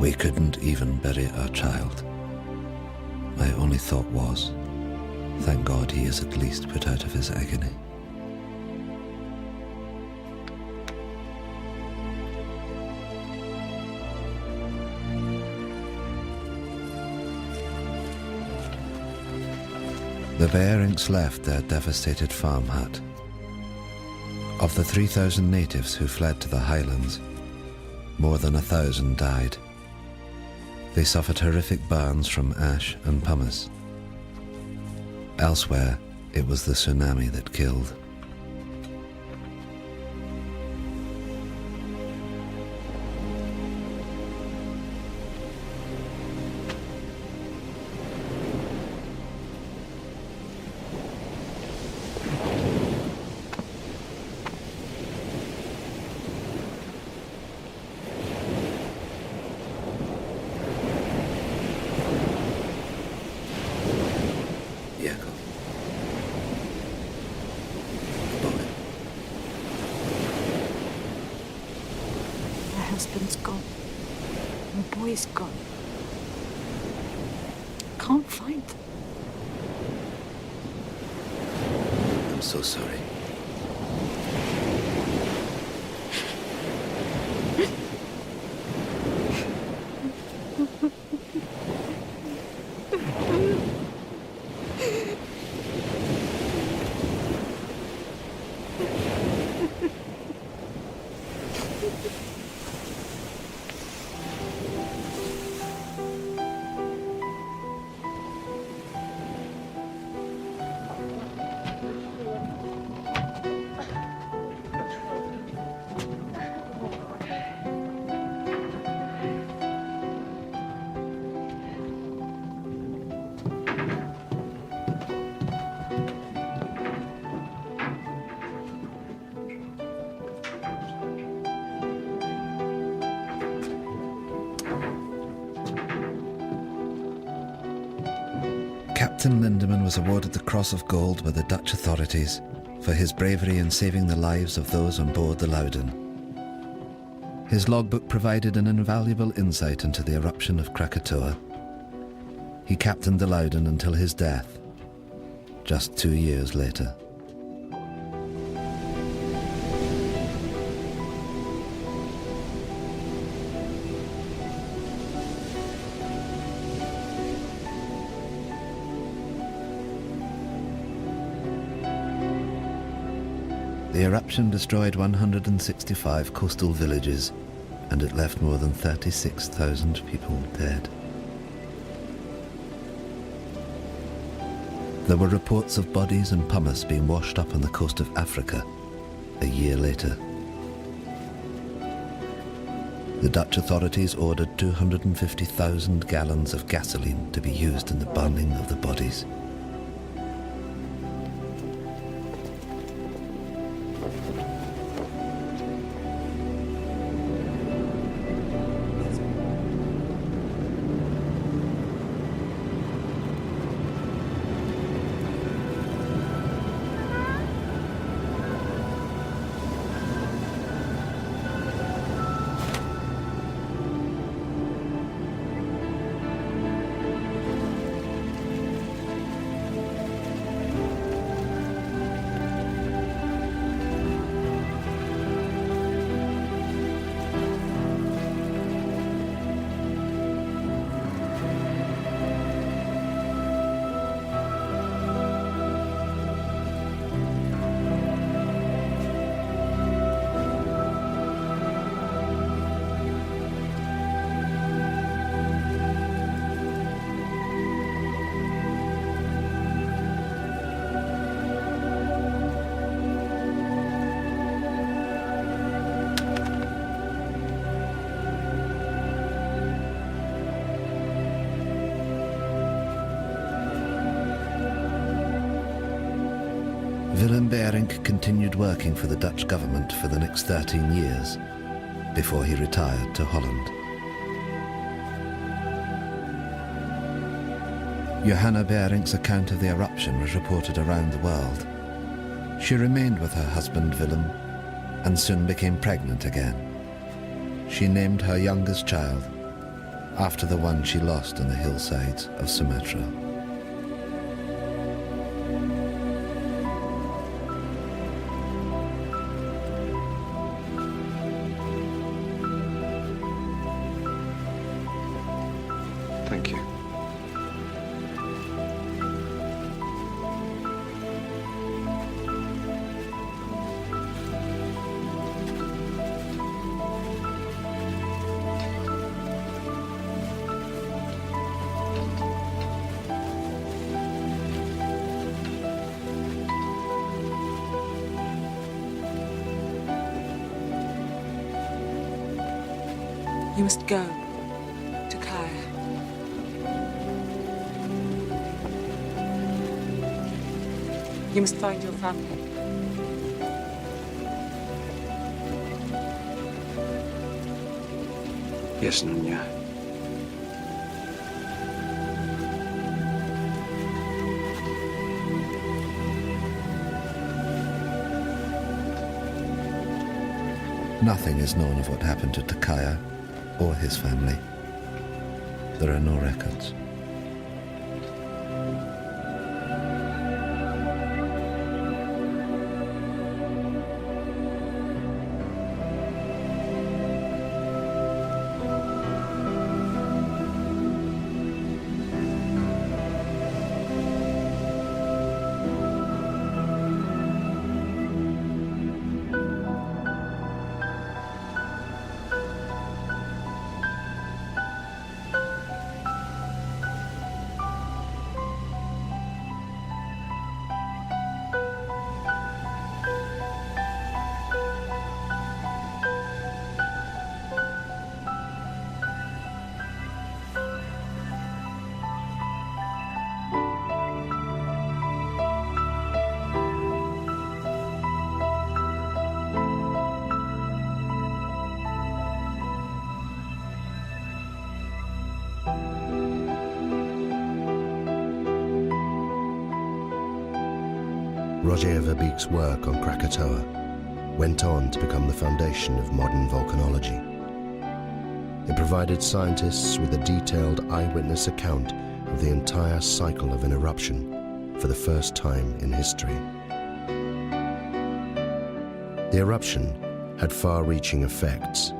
We couldn't even bury our child. My only thought was, thank God he is at least put out of his agony. The Bearings left their devastated farm hut. Of the 3,000 natives who fled to the highlands, more than 1,000 died. They suffered horrific burns from ash and pumice. Elsewhere, it was the tsunami that killed. husband's gone. My boy's gone. Can't find them. I'm so sorry. Captain Lindeman was awarded the Cross of Gold by the Dutch authorities for his bravery in saving the lives of those on board the Loudon. His logbook provided an invaluable insight into the eruption of Krakatoa. He captained the Loudon until his death, just 2 years later. The eruption destroyed 165 coastal villages, and it left more than 36,000 people dead. There were reports of bodies and pumice being washed up on the coast of Africa a year later. The Dutch authorities ordered 250,000 gallons of gasoline to be used in the burning of the bodies. Willem Beirink continued working for the Dutch government for the next 13 years before he retired to Holland. Johanna Beirink's account of the eruption was reported around the world. She remained with her husband Willem and soon became pregnant again. She named her youngest child after the one she lost on the hillsides of Sumatra. Thank you. You must go to Kaya. You must find your family. Yes, Nunya. Nothing is known of what happened to Takaya or his family. There are no records. Roger Verbeek's work on Krakatoa went on to become the foundation of modern volcanology. It provided scientists with a detailed eyewitness account of the entire cycle of an eruption for the first time in history. The eruption had far-reaching effects.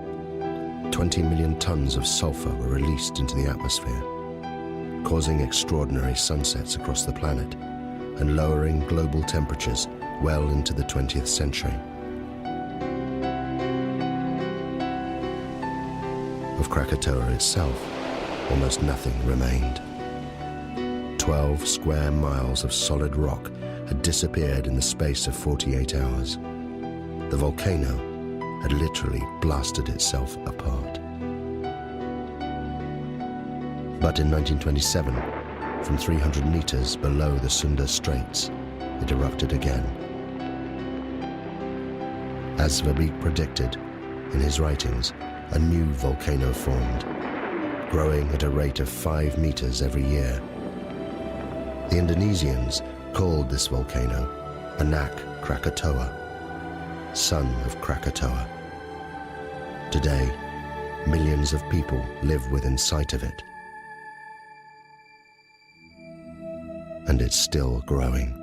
20 million tons of sulfur were released into the atmosphere, causing extraordinary sunsets across the planet and lowering global temperatures well into the 20th century. Of Krakatoa itself, almost nothing remained. 12 square miles of solid rock had disappeared in the space of 48 hours. The volcano had literally blasted itself apart. But in 1927, from 300 meters below the Sunda Straits, it erupted again. As Verbeek predicted in his writings, a new volcano formed, growing at a rate of 5 meters every year. The Indonesians called this volcano Anak Krakatoa, son of Krakatoa. Today, millions of people live within sight of it. And it's still growing.